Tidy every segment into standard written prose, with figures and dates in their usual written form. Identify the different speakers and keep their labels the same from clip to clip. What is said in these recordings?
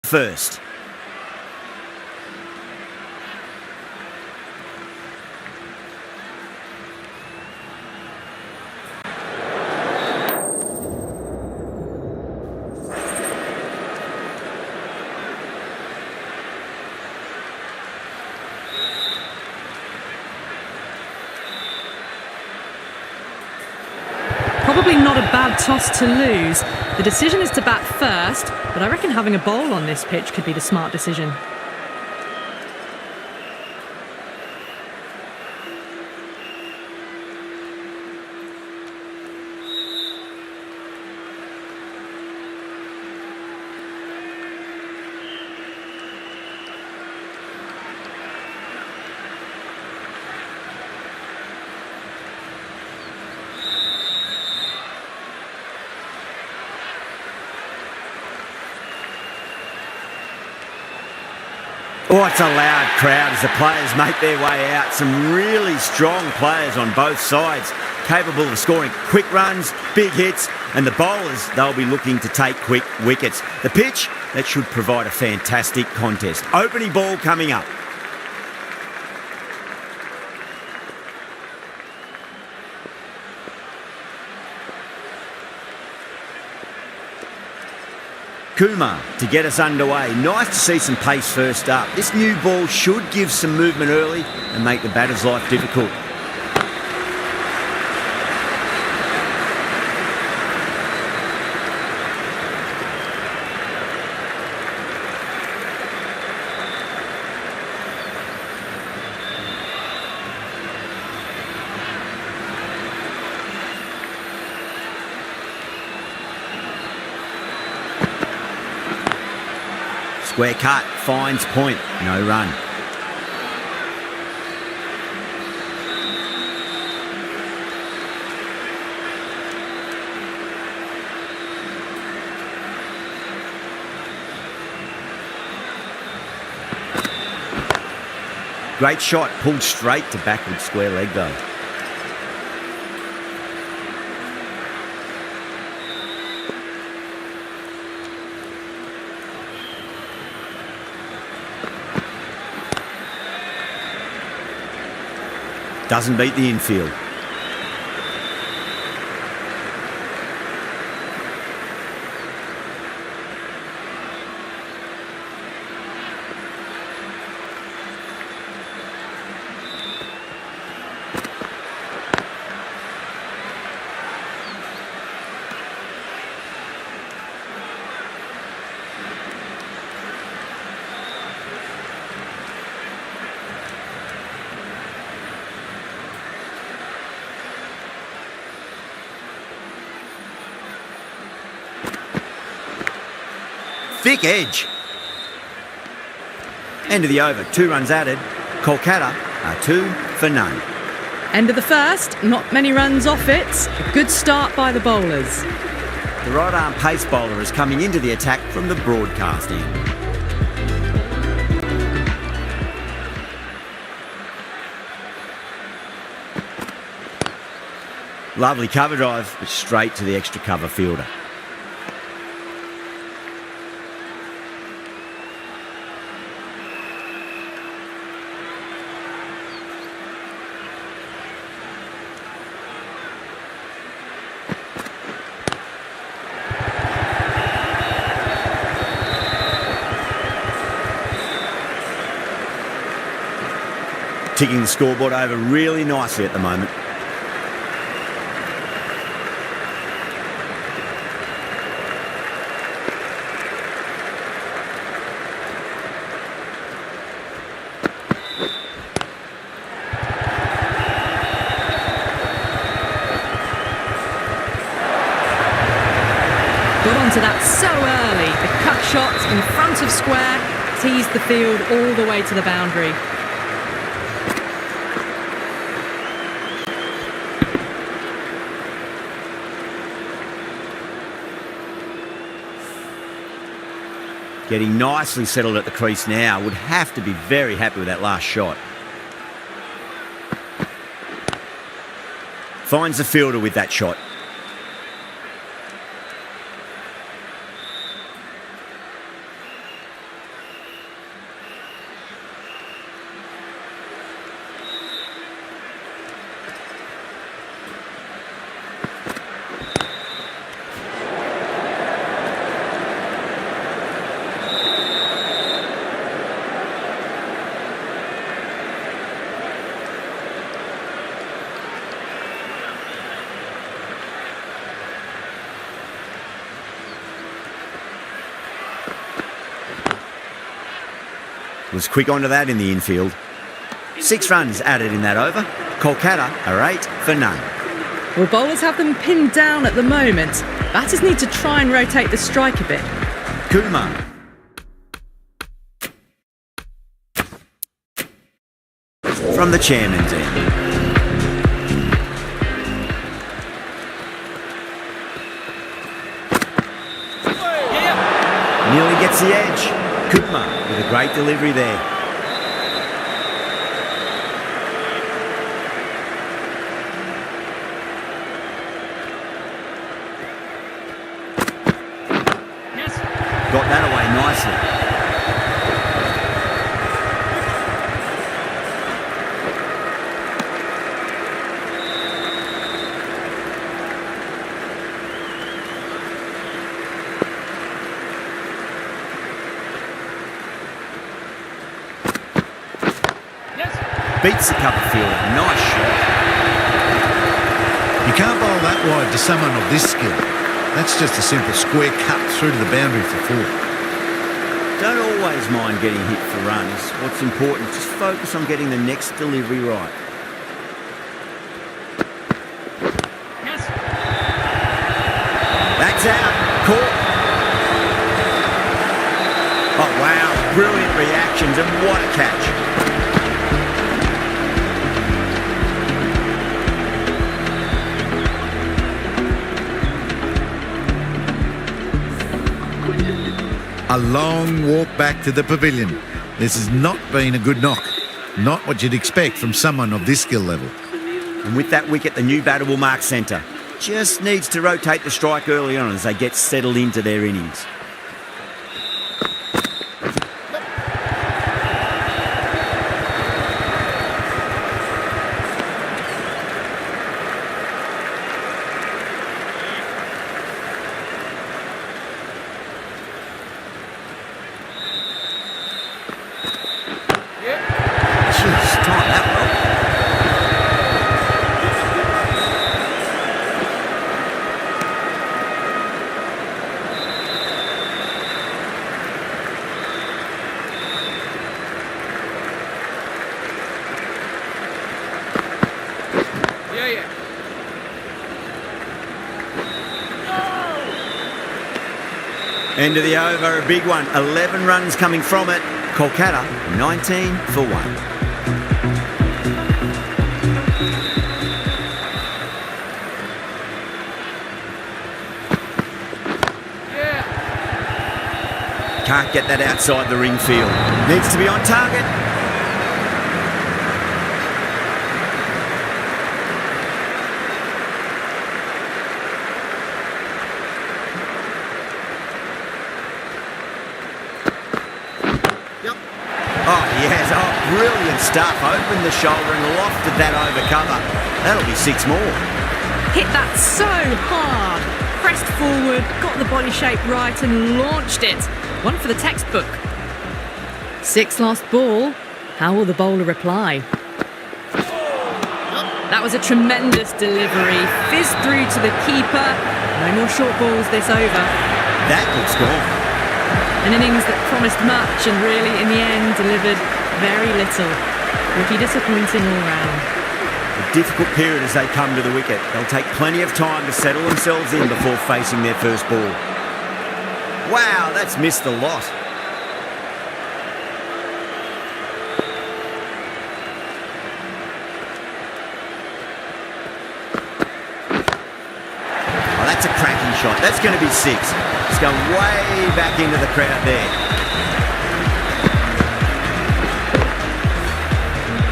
Speaker 1: first.
Speaker 2: Probably not a bad toss to lose. The decision is to bat first, but I reckon having a bowl on this pitch could be the smart decision.
Speaker 1: Oh, it's a loud crowd as the players make their way out. Some really strong players on both sides, capable of scoring quick runs, big hits, and the bowlers, they'll be looking to take quick wickets. The pitch, that should provide a fantastic contest. Opening ball coming up. Kumar to get us underway. Nice to see some pace first up. This new ball should give some movement early and make the batter's life difficult. Square cut, finds point, no run. Great shot, pulled straight to backward square leg though. Doesn't beat the infield. Thick edge. End of the over, 2 runs added. Kolkata are 2 for none.
Speaker 2: End of the first, not many runs off it. A good start by the bowlers.
Speaker 1: The right arm pace bowler is coming into the attack from the broadcast end. Lovely cover drive, but straight to the extra cover fielder. Ticking the scoreboard over really nicely at the moment.
Speaker 2: Got onto that so early. The cut shot in front of square teased the field all the way to the boundary.
Speaker 1: Getting nicely settled at the crease now. Would have to be very happy with that last shot. Finds the fielder with that shot. Was quick onto that in the infield. 6 runs added in that over. Kolkata are 8 for none.
Speaker 2: Well, bowlers have them pinned down at the moment. Batters need to try and rotate the strike a bit.
Speaker 1: Kumar. From the chairman's end. Nearly gets the edge. Kumar with a great delivery there. Got that away nicely. Beats the cover field. Nice shot.
Speaker 3: You can't bowl that wide to someone of this skill. That's just a simple square cut through to the boundary for 4.
Speaker 1: Don't always mind getting hit for runs. What's important, just focus on getting the next delivery right.
Speaker 2: Yes.
Speaker 1: That's out. Caught. Oh, wow. Brilliant reactions and what a catch.
Speaker 3: A long walk back to the pavilion. This has not been a good knock. Not what you'd expect from someone of this skill level.
Speaker 1: And with that wicket, the new batter will mark centre. Just needs to rotate the strike early on as they get settled into their innings. Jeez, time that well. End of the over, a big one. 11 runs coming from it. Kolkata, 19 for 1. Can't get that outside the ring field. Needs to be on target. Oh, yes. Oh, brilliant stuff. Opened the shoulder and lofted that over cover. That'll be 6 more.
Speaker 2: Hit that so hard. Pressed forward, got the body shape right and launched it. One for the textbook. 6 last ball. How will the bowler reply? That was a tremendous delivery. Fizzed through to the keeper. No more short balls this over.
Speaker 1: That looks gone.
Speaker 2: An innings that promised much and really, in the end, delivered very little. Pretty disappointing all round.
Speaker 1: A difficult period as they come to the wicket. They'll take plenty of time to settle themselves in before facing their first ball. Wow, that's missed the lot. Oh, that's a cracking shot. That's going to be 6. It's going way back into the crowd there.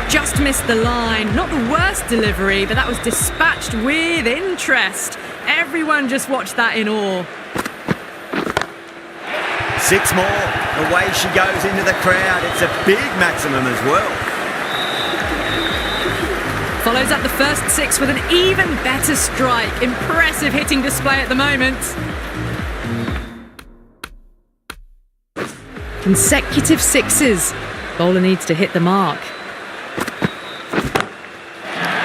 Speaker 2: Just missed the line. Not the worst delivery, but that was dispatched with interest. Everyone just watched that in awe.
Speaker 1: 6 more. Away she goes into the crowd. It's a big maximum as well.
Speaker 2: Follows up the first 6 with an even better strike. Impressive hitting display at the moment. Consecutive 6s. Bowler needs to hit the mark.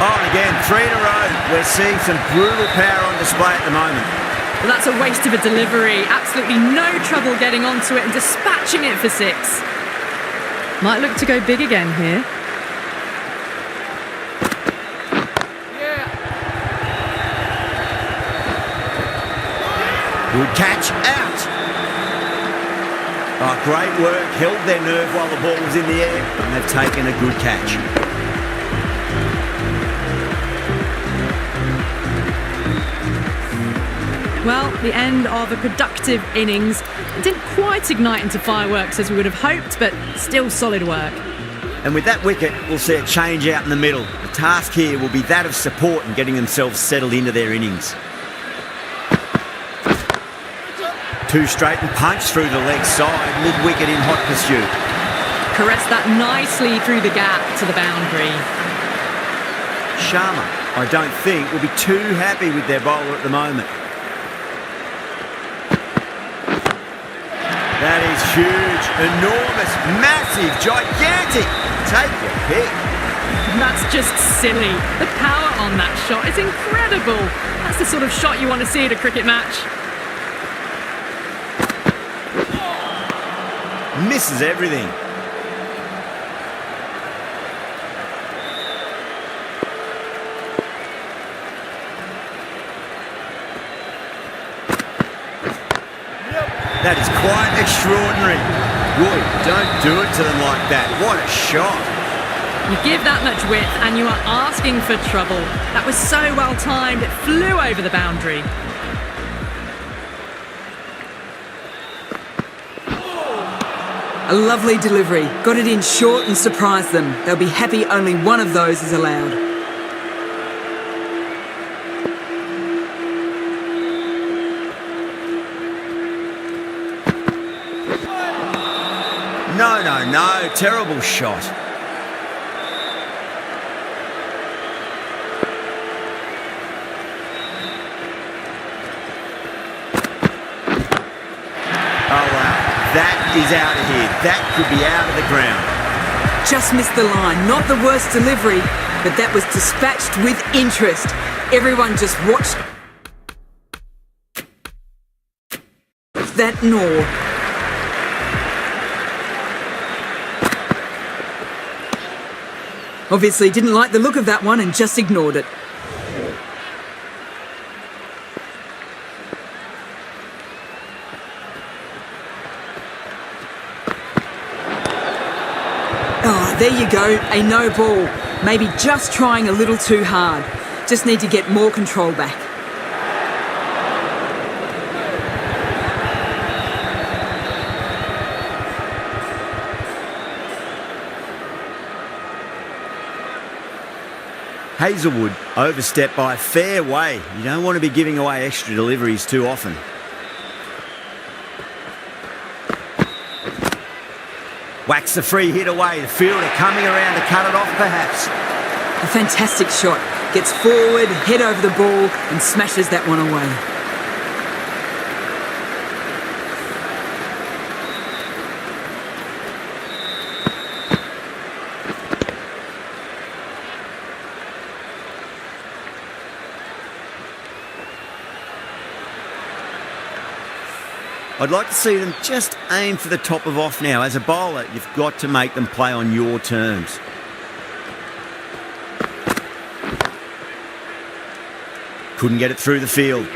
Speaker 1: Oh, and again, 3 in a row. We're seeing some brutal power on display at the moment.
Speaker 2: Well, that's a waste of a delivery. Absolutely no trouble getting onto it and dispatching it for 6. Might look to go big again here.
Speaker 1: Good catch, out. Oh, great work, held their nerve while the ball was in the air, and they've taken a good catch.
Speaker 2: Well, the end of a productive innings. It didn't quite ignite into fireworks as we would have hoped, but still solid work.
Speaker 1: And with that wicket, we'll see a change out in the middle. The task here will be that of support and getting themselves settled into their innings. 2 straight and punch through the leg side, mid-wicket in hot pursuit.
Speaker 2: Caressed that nicely through the gap to the boundary.
Speaker 1: Sharma, I don't think, will be too happy with their bowler at the moment. That is huge, enormous, massive, gigantic. Take your pick.
Speaker 2: That's just silly. The power on that shot is incredible. That's the sort of shot you want to see at a cricket match.
Speaker 1: Misses everything. That is quite extraordinary. Roy, don't do it to them like that. What a shot.
Speaker 2: You give that much width and you are asking for trouble. That was so well timed, it flew over the boundary.
Speaker 4: A lovely delivery. Got it in short and surprised them. They'll be happy only one of those is allowed.
Speaker 1: No. Terrible shot. Oh, wow. That is out of here. That could be out of the ground.
Speaker 4: Just missed the line. Not the worst delivery, but that was dispatched with interest. Everyone just watched that gnaw. Obviously didn't like the look of that one and just ignored it. Oh, there you go, a no ball. Maybe just trying a little too hard. Just need to get more control back.
Speaker 1: Hazelwood overstepped by a fair way. You don't want to be giving away extra deliveries too often. Whacks the free hit away. The fielder coming around to cut it off perhaps.
Speaker 4: A fantastic shot. Gets forward, head over the ball and smashes that one away.
Speaker 1: I'd like to see them just aim for the top of off now. As a bowler, you've got to make them play on your terms. Couldn't get it through the field.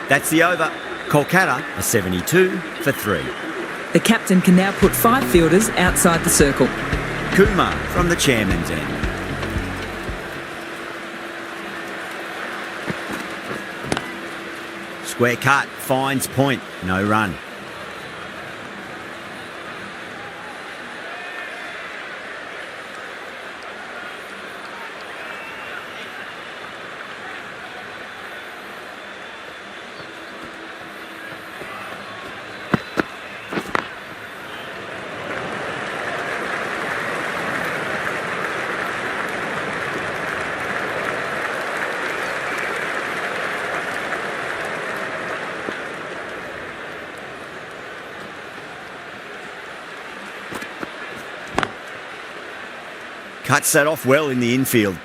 Speaker 1: That's the over. Kolkata are 72 for 3.
Speaker 4: The captain can now put 5 fielders outside the circle.
Speaker 1: Kumar from the chairman's end. Square cut, finds point, no run. Cuts that off well in the infield.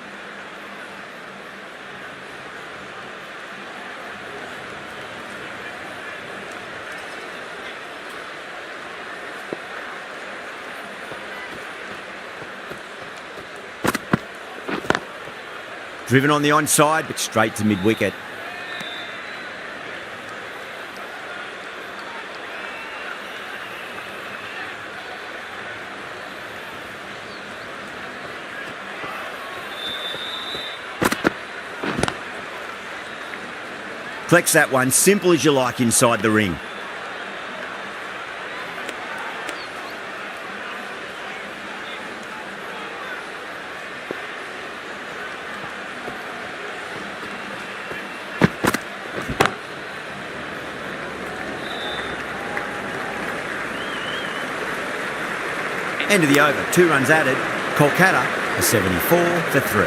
Speaker 1: Driven on the onside, but straight to mid-wicket. Collects that one, simple as you like inside the ring. End of the over, 2 runs added. Kolkata are 74 for 3.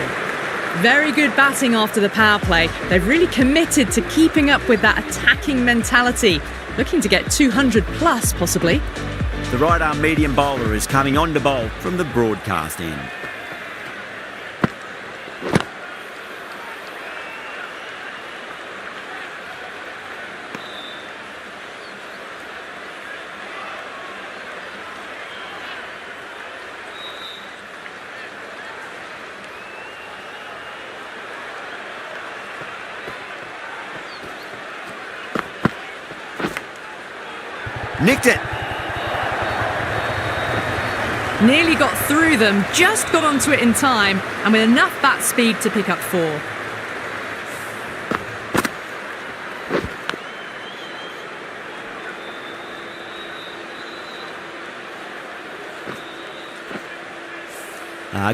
Speaker 2: Very good batting after the power play. They've really committed to keeping up with that attacking mentality. Looking to get 200 plus, possibly.
Speaker 1: The right-arm medium bowler is coming on to bowl from the broadcast end. Nicked it.
Speaker 2: Nearly got through them, just got onto it in time, and with enough bat speed to pick up 4.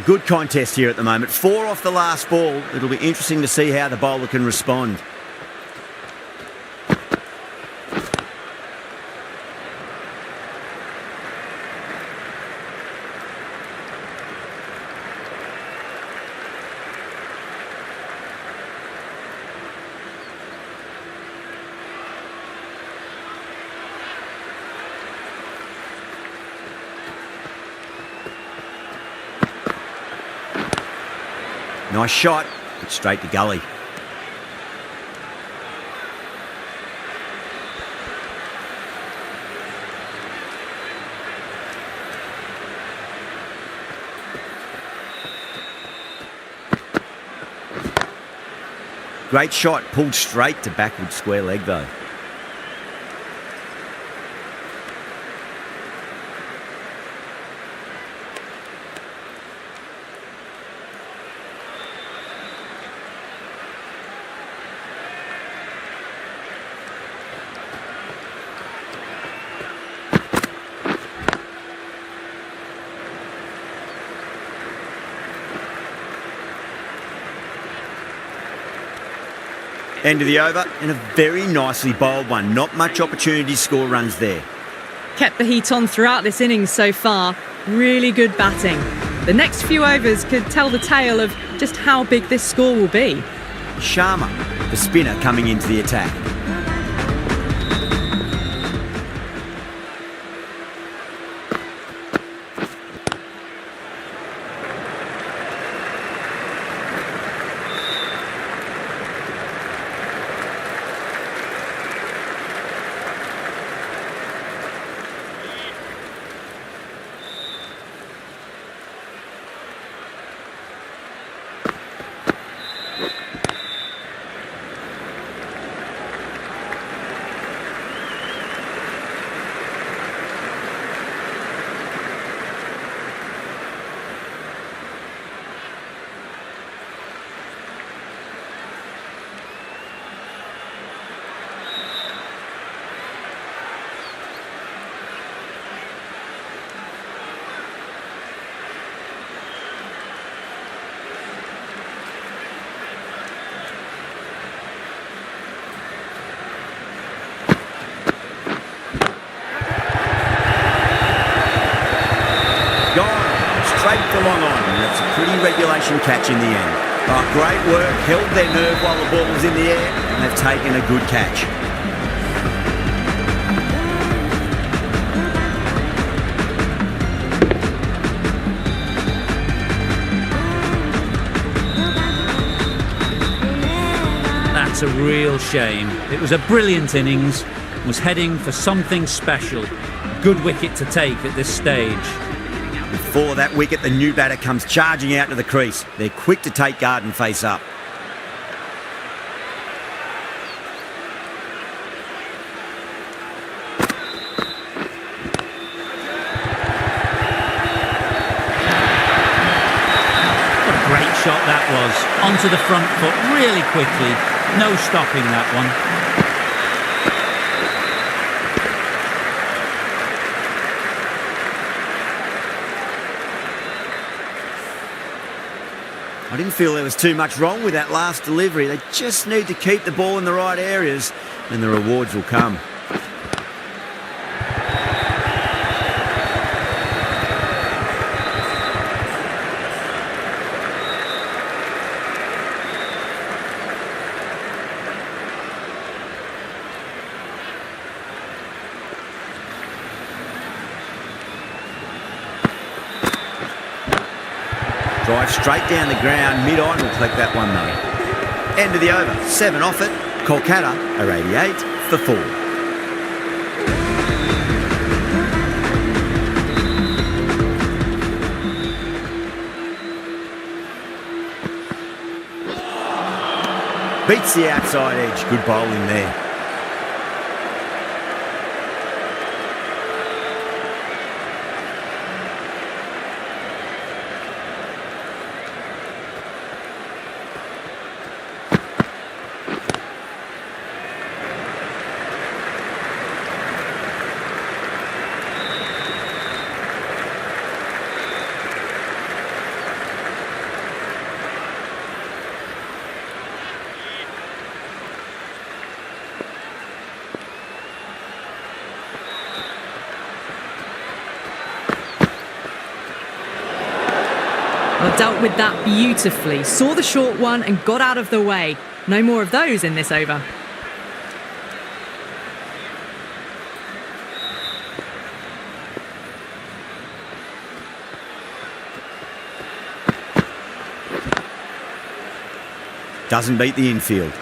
Speaker 1: Good contest here at the moment. 4 off the last ball. It'll be interesting to see how the bowler can respond. Nice shot, but straight to gully. Great shot, pulled straight to backward square leg though. End of the over, and a very nicely bowled one. Not much opportunity to score runs there.
Speaker 2: Kept the heat on throughout this innings so far. Really good batting. The next few overs could tell the tale of just how big this score will be.
Speaker 1: Sharma, the spinner, coming into the attack. Straight for long on, and it's a pretty regulation catch in the end. Oh, great work, held their nerve while the ball was in the air, and they've taken a good catch.
Speaker 5: That's a real shame. It was a brilliant innings, was heading for something special. Good wicket to take at this stage.
Speaker 1: Before that wicket, the new batter comes charging out to the crease. They're quick to take guard and face up.
Speaker 5: onto the front foot really quickly. No stopping that one.
Speaker 1: I didn't feel there was too much wrong with that last delivery. They just need to keep the ball in the right areas and the rewards will come. Drive straight down the ground, mid-on will collect that one though. End of the over, 7 off it. Kolkata are 88 for 4. Beats the outside edge, good bowling there.
Speaker 2: Well, dealt with that beautifully. Saw the short one and got out of the way. No more of those in this over.
Speaker 1: Doesn't beat the infield.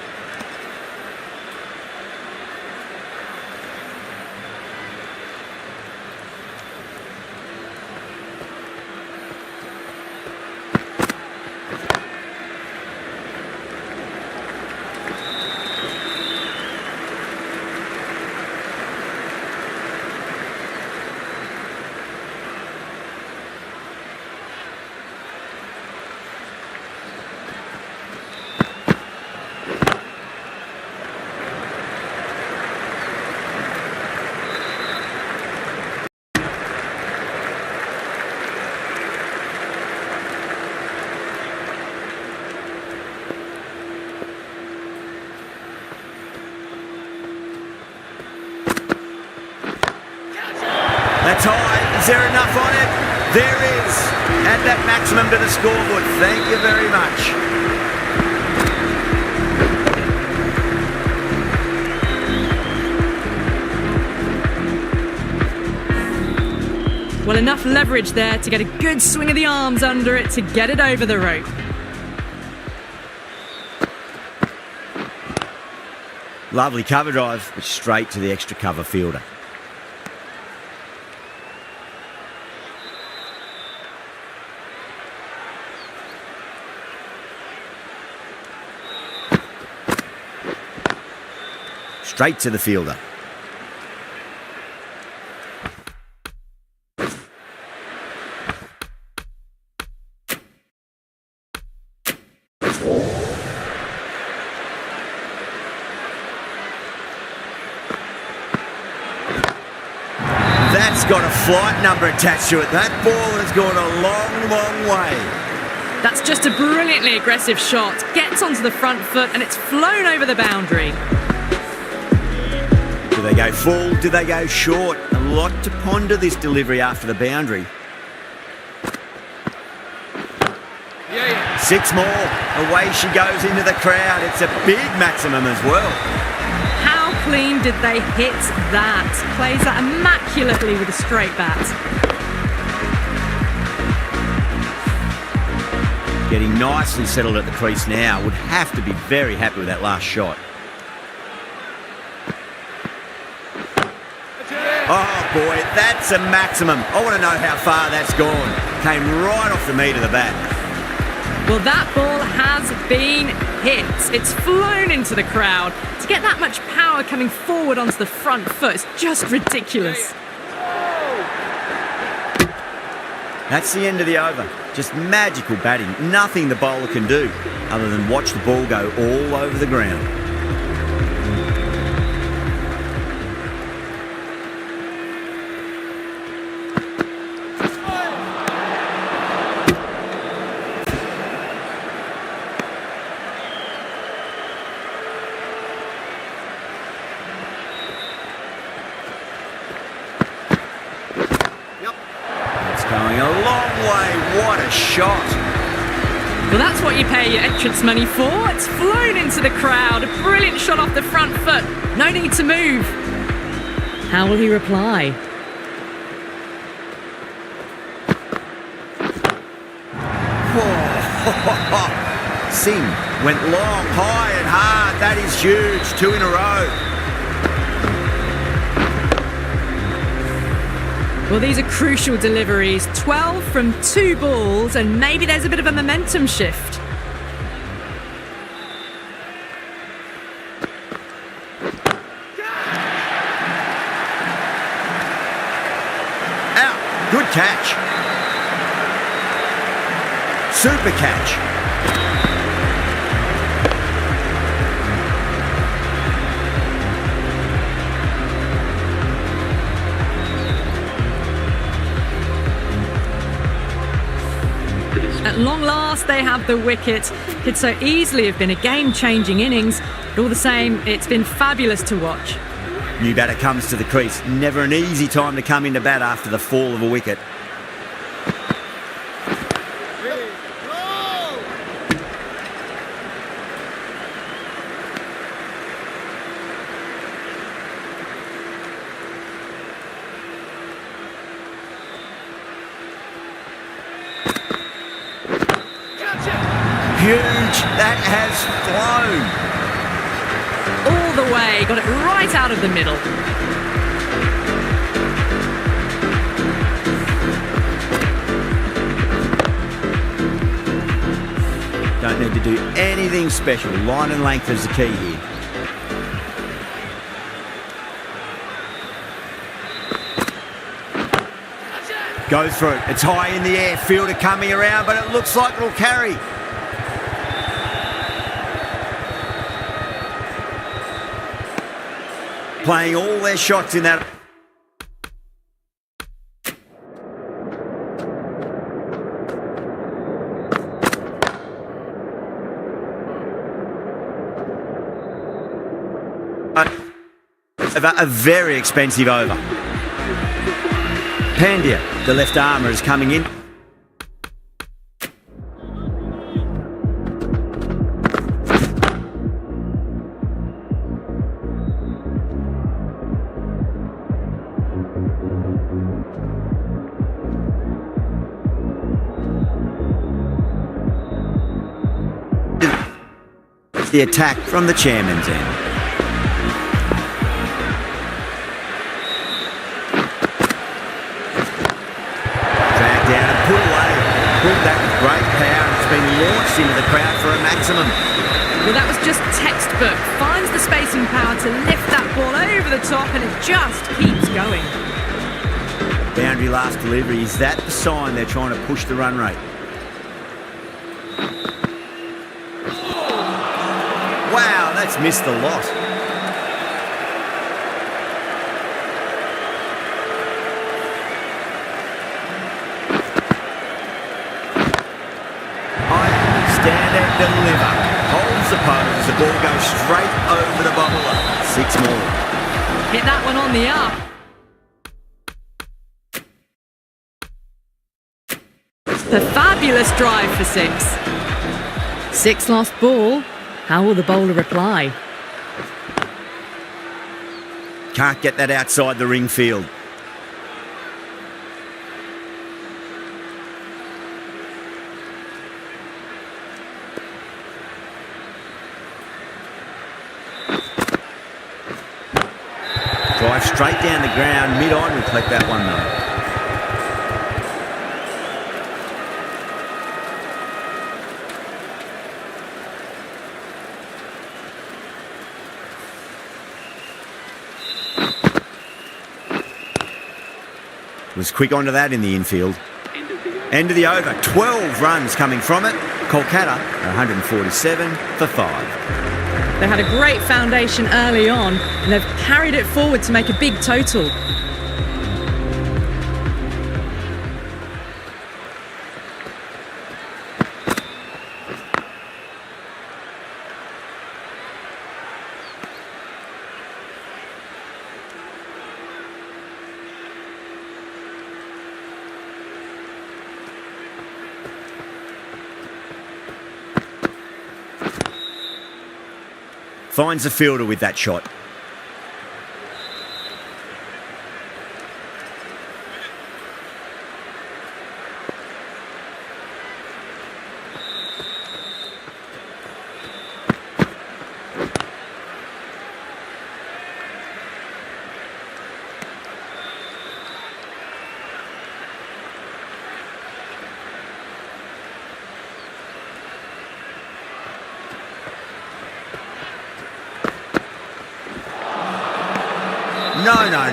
Speaker 1: That's high. Is there enough on it? There is. Add that maximum to the scoreboard. Thank you very
Speaker 2: much. Well, enough leverage there to get a good swing of the arms under it to get it over the rope.
Speaker 1: Lovely cover drive, but straight to the extra cover fielder. Straight to the fielder. That's got a flight number attached to it. That ball has gone a long, long way.
Speaker 2: That's just a brilliantly aggressive shot. Gets onto the front foot and it's flown over the boundary.
Speaker 1: Do they go full? Do they go short? A lot to ponder this delivery after the boundary. 6 more. Away she goes into the crowd. It's a big maximum as well.
Speaker 2: How clean did they hit that? Plays that immaculately with a straight bat.
Speaker 1: Getting nicely settled at the crease now. Would have to be very happy with that last shot. Oh boy, that's a maximum. I want to know how far that's gone. Came right off the meat of the bat.
Speaker 2: Well, that ball has been hit. It's flown into the crowd. To get that much power coming forward onto the front foot is just ridiculous.
Speaker 1: That's the end of the over. Just magical batting. Nothing the bowler can do other than watch the ball go all over the ground. Going a long way. What a shot.
Speaker 2: Well, that's what you pay your entrance money for. It's flown into the crowd. A brilliant shot off the front foot. No need to move. How will he reply?
Speaker 1: Whoa. Singh went long, high and hard. That is huge. 2 in a row.
Speaker 2: Well, these are crucial deliveries. 12 from 2 balls, and maybe there's a bit of a momentum shift.
Speaker 1: Out. Good catch. Super catch.
Speaker 2: At long last, they have the wicket. Could so easily have been a game-changing innings, but all the same, it's been fabulous to watch.
Speaker 1: New batter comes to the crease. Never an easy time to come into bat after the fall of a wicket. Huge. That has flown.
Speaker 2: All the way, got it right out of the middle.
Speaker 1: Don't need to do anything special. Line and length is the key here. Go through. It's high in the air. Fielder coming around, but it looks like it'll carry. Playing all their shots in that. A very expensive over. Pandya, the left armour, is coming in. The attack from the chairman's end. Dragged down and put away. Pulled that with great power. It's been launched into the crowd for a maximum.
Speaker 2: Well, that was just textbook. Finds the space and power to lift that ball over the top, and it just keeps going.
Speaker 1: Boundary last delivery. Is that the sign they're trying to push the run rate? Wow, that's missed a lot. Stand and deliver. Holds the pose. The ball goes straight over the bowler. 6 more.
Speaker 2: Hit that one on the up. The fabulous drive for 6. 6 lost ball. How will the bowler reply?
Speaker 1: Can't get that outside the ring field. Drive straight down the ground, mid-on, we'll collect that one though. Was quick onto that in the infield. End of the over, 12 runs coming from it. Kolkata are 147 for 5.
Speaker 2: They had a great foundation early on and they've carried it forward to make a big total.
Speaker 1: Finds the fielder with that shot.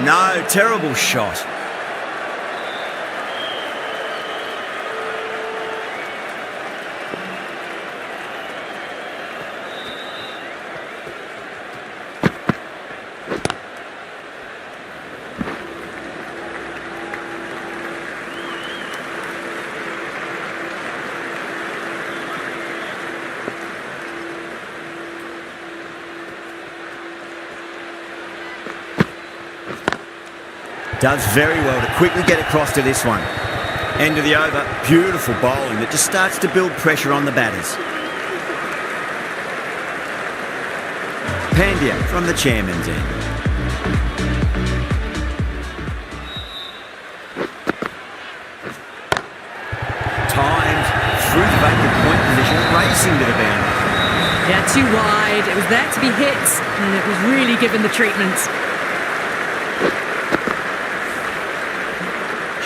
Speaker 1: No, terrible shot. Does very well to quickly get across to this one. End of the over, beautiful bowling that just starts to build pressure on the batters. Pandya from the chairman's end. Timed through the vacant point position, racing to the boundary.
Speaker 2: Yeah, too wide. It was there to be hit and it was really given the treatment.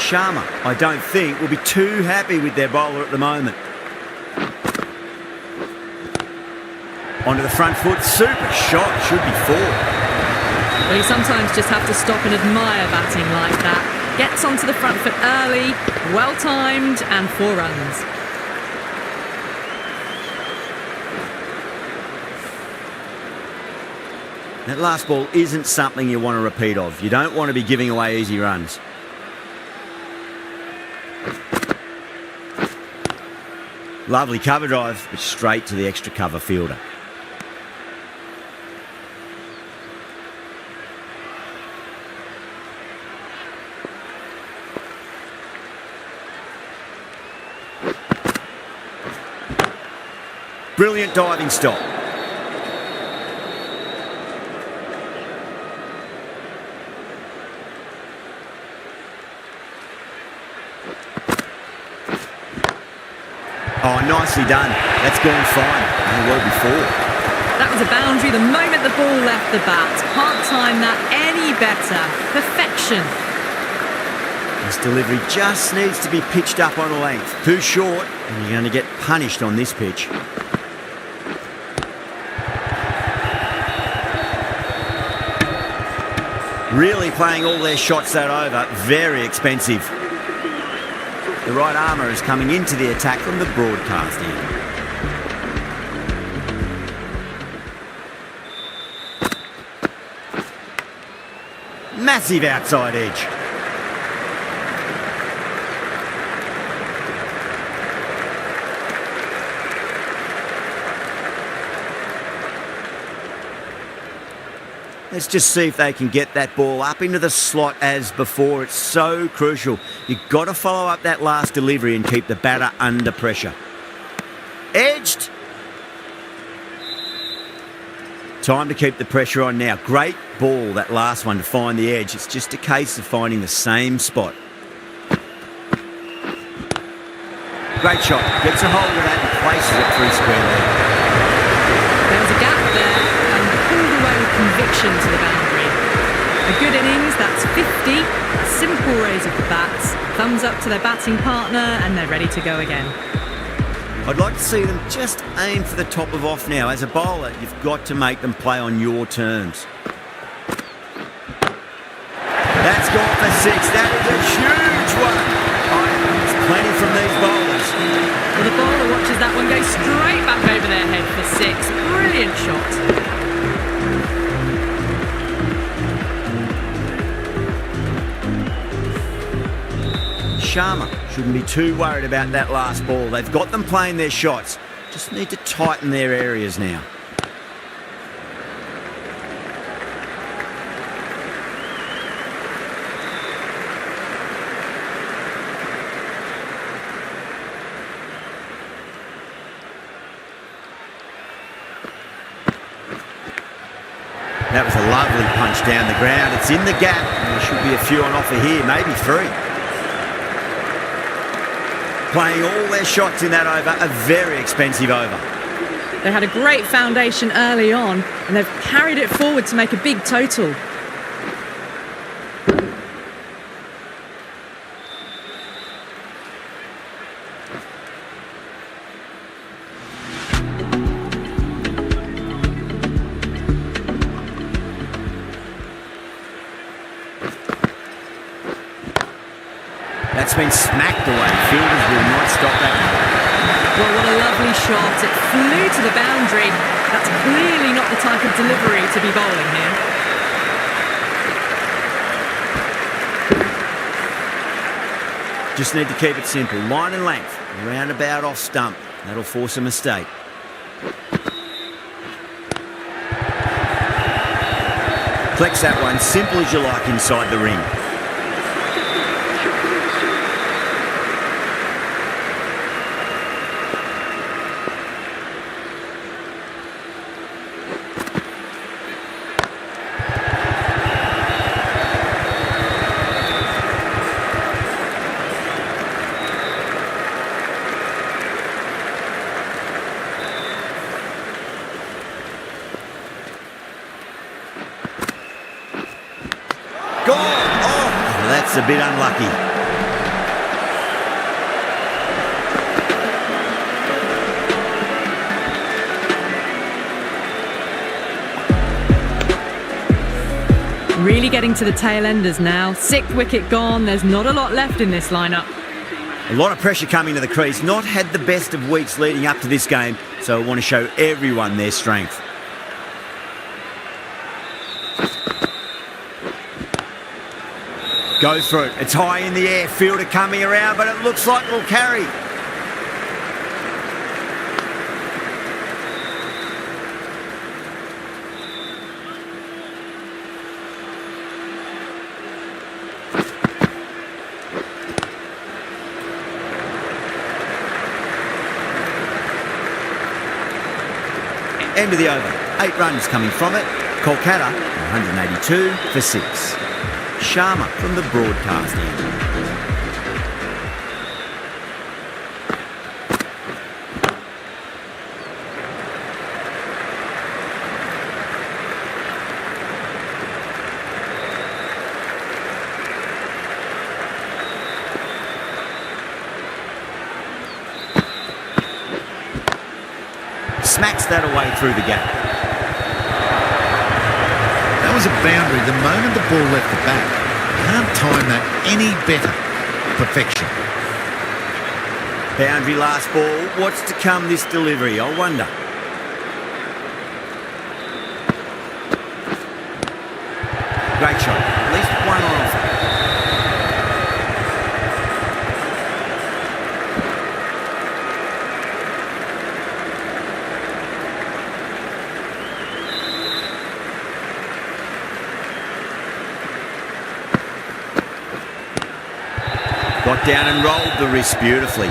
Speaker 1: Sharma, I don't think, will be too happy with their bowler at the moment. Onto the front foot, super shot, should be 4.
Speaker 2: Well, you sometimes just have to stop and admire batting like that. Gets onto the front foot early, well timed, and 4 runs.
Speaker 1: That last ball isn't something you want to repeat of. You don't want to be giving away easy runs. Lovely cover drive, but straight to the extra cover fielder. Brilliant diving stop. Oh, nicely done. That's gone fine. And well before.
Speaker 2: That was a boundary the moment the ball left the bat. Can't time that any better. Perfection.
Speaker 1: This delivery just needs to be pitched up on a length. Too short, and you're going to get punished on this pitch. Really playing all their shots that over. Very expensive. The right armour is coming into the attack from the broadcast end. Massive outside edge. Let's just see if they can get that ball up into the slot as before. It's so crucial. You've got to follow up that last delivery and keep the batter under pressure. Edged. Time to keep the pressure on now. Great ball, that last one, to find the edge. It's just a case of finding the same spot. Great shot. Gets a hold of that and places it through square leg.
Speaker 2: There was a gap there and pulled away with conviction to the boundary. A good innings, that's 50. A simple raise of the bats. Thumbs up to their batting partner and they're ready to go again.
Speaker 1: I'd like to see them just aim for the top of off now. As a bowler, you've got to make them play on your terms. That's gone for 6. That is a huge one. There's plenty from these
Speaker 2: watches that one go straight back over their head for 6. Brilliant shot.
Speaker 1: Sharma shouldn't be too worried about that last ball. They've got them playing their shots. Just need to tighten their areas now. That was a lovely punch down the ground. It's in the gap. There should be a few on offer here, maybe 3. Playing all their shots in that over, a very expensive over.
Speaker 2: They had a great foundation early on and they've carried it forward to make a big total.
Speaker 1: That's been smacked away. Fielders will not stop that.
Speaker 2: Well, what a lovely shot. It flew to the boundary. That's clearly not the type of delivery to be bowling here.
Speaker 1: Just need to keep it simple. Line and length. Roundabout off stump. That'll force a mistake. Flex that one. Simple as you like inside the ring. Gone! Oh, that's a bit unlucky.
Speaker 2: Really getting to the tail enders now. 6th wicket gone. There's not a lot left in this lineup.
Speaker 1: A lot of pressure coming to the crease. Not had the best of weeks leading up to this game, so I want to show everyone their strength. Go through it. It's high in the air. Fielder coming around, but it looks like it'll carry. End of the over. 8 runs coming from it. Kolkata, 182 for 6. Sharma from the broadcast end. Smacks that away through the gap.
Speaker 3: That was a boundary the moment the ball left the bat. Can't time that any better. Perfection.
Speaker 1: Boundary last ball. What's to come this delivery? I wonder. Great shot. At least one on offer. Got down and rolled the wrist beautifully.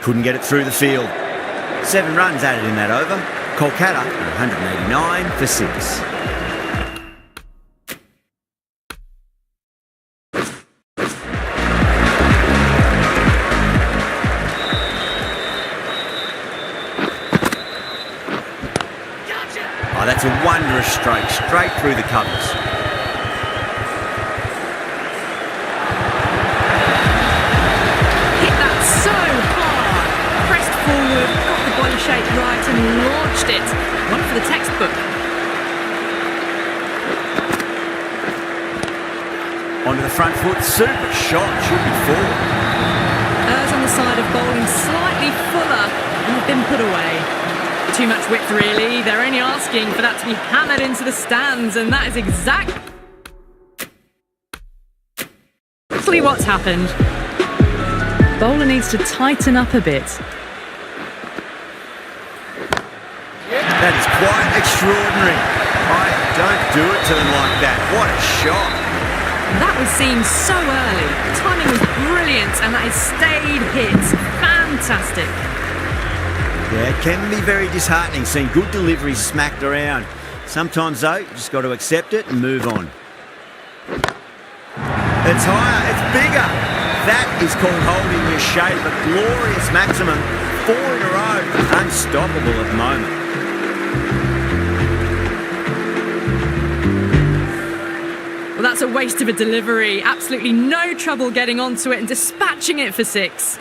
Speaker 1: Couldn't get it through the field. 7 runs added in that over. Kolkata, 189 for 6. Oh, that's That's a wondrous stroke, straight through the covers.
Speaker 2: Hit that so hard. Pressed forward, got the body shape right and launched it. One for the textbook.
Speaker 1: Onto the front foot, super shot, should be four.
Speaker 2: Errs on the side of bowling slightly fuller and have been put away. Too much width really, they're only asking for that to be hammered into the stands, and that is exactly what's happened. Bowler needs to tighten up a bit.
Speaker 1: That is quite extraordinary. I don't do it to them like that. What a shot.
Speaker 2: That was seen so early. The timing was brilliant and that is stayed hits. Fantastic.
Speaker 1: Yeah, it can be very disheartening seeing good deliveries smacked around. Sometimes though, you just got to accept it and move on. It's higher, it's bigger. That is called holding your shape. A glorious maximum. 4 in a row. Unstoppable at the moment.
Speaker 2: Well, that's a waste of a delivery. Absolutely no trouble getting onto it and dispatching it for 6.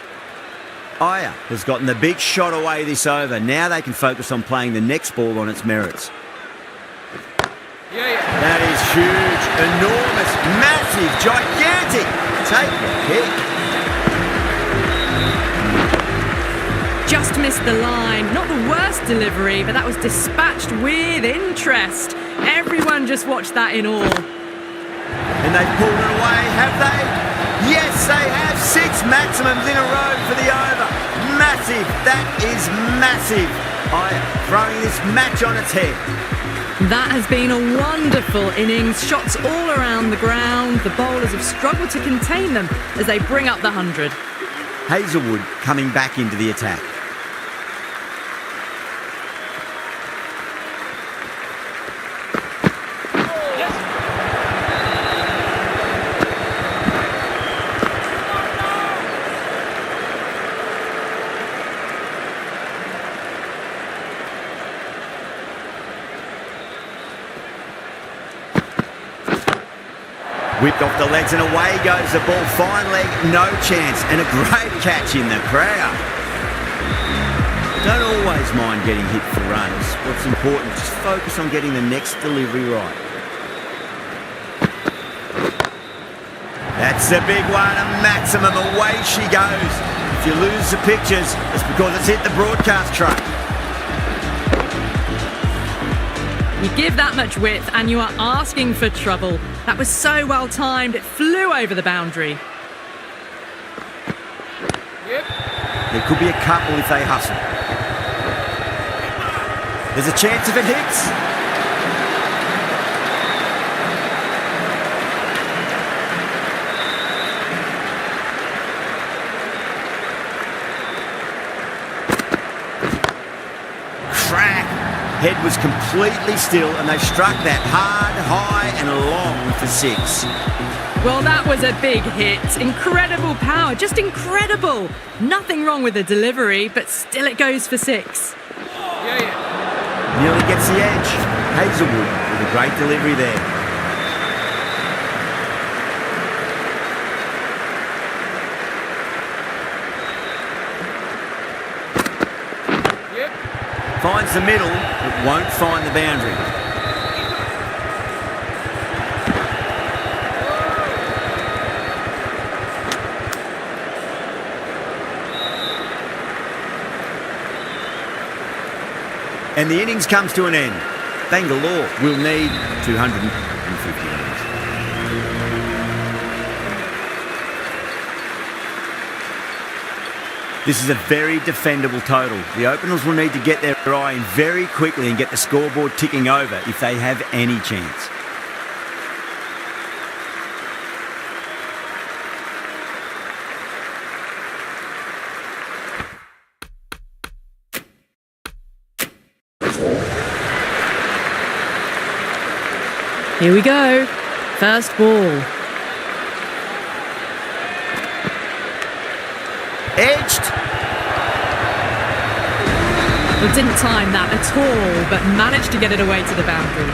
Speaker 1: Aya has gotten the big shot away this over. Now they can focus on playing the next ball on its merits. That is huge, enormous, massive, gigantic. Take the hit.
Speaker 2: Just missed the line. Not the worst delivery, but that was dispatched with interest. Everyone just watched that in awe.
Speaker 1: And they've pulled it away, have they? Yes, they have. 6 maximums in a row for the over. Massive. That is massive. Aya throwing this match on its head.
Speaker 2: That has been a wonderful innings. Shots all around the ground. The bowlers have struggled to contain them as they bring up the 100.
Speaker 1: Hazelwood coming back into the attack. Whipped off the legs and away goes the ball. Fine leg, no chance. And a great catch in the crowd. Don't always mind getting hit for runs. What's important, just focus on getting the next delivery right. That's the big one, a maximum. Away she goes. If you lose the pictures, it's because it's hit the broadcast truck.
Speaker 2: You give that much width and you are asking for trouble. That was so well timed, it flew over the boundary.
Speaker 1: There could be a couple if they hustle. There's a chance if it hits. Crack! Head was completely still and they struck that hard, high and long for 6.
Speaker 2: Well, that was a big hit. Incredible power, just incredible. Nothing wrong with the delivery, but still it goes for 6.
Speaker 1: Nearly gets the edge. Hazelwood with a great delivery there. Finds the middle, but won't find the boundary. And the innings comes to an end. Bangalore will need 250 runs. This is a very defendable total. The openers will need to get their eye in very quickly and get the scoreboard ticking over if they have any chance.
Speaker 2: Here we go. First ball.
Speaker 1: Edged.
Speaker 2: Well, didn't time that at all, but managed to get it away to the boundary.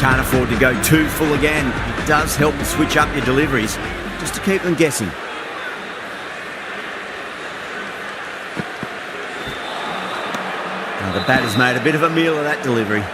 Speaker 1: Can't afford to go too full again. It does help to switch up your deliveries, just to keep them guessing. Now the batter's made a bit of a meal of that delivery.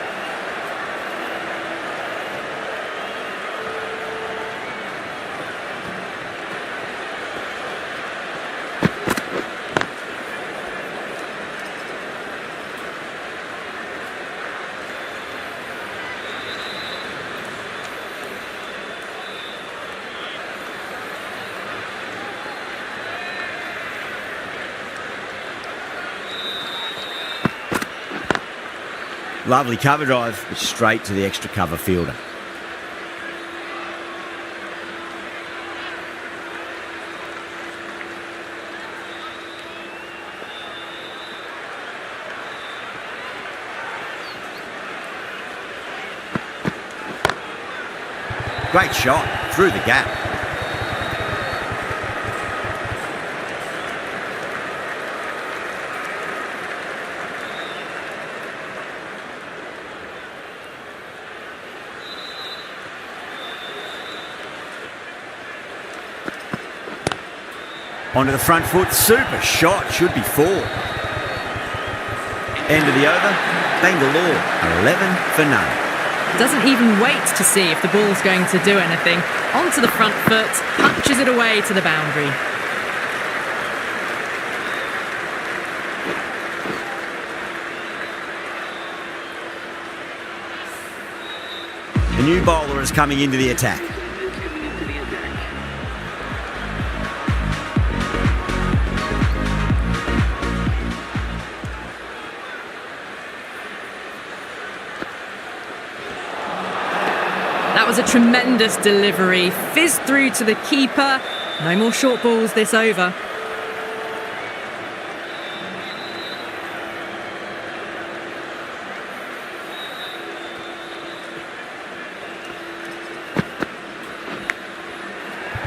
Speaker 1: Lovely cover drive, but straight to the extra cover fielder. Great shot, through the gap. Onto the front foot, super shot, should be 4. End of the over, Bangalore, 11 for none.
Speaker 2: Doesn't even wait to see if the ball's going to do anything. Onto the front foot, punches it away to the boundary.
Speaker 1: The new bowler is coming into the attack.
Speaker 2: That was a tremendous delivery. Fizzed through to the keeper. No more short balls this over.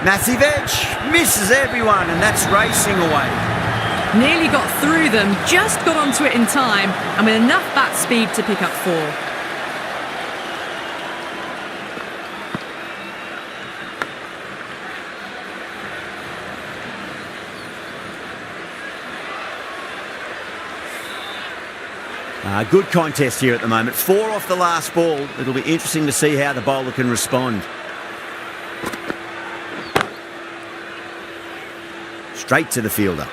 Speaker 1: Massive edge, misses everyone, and that's racing away.
Speaker 2: Nearly got through them, just got onto it in time, and with enough bat speed to pick up 4.
Speaker 1: Good contest here at the moment. 4 off the last ball. It'll be interesting to see how the bowler can respond. Straight to the fielder.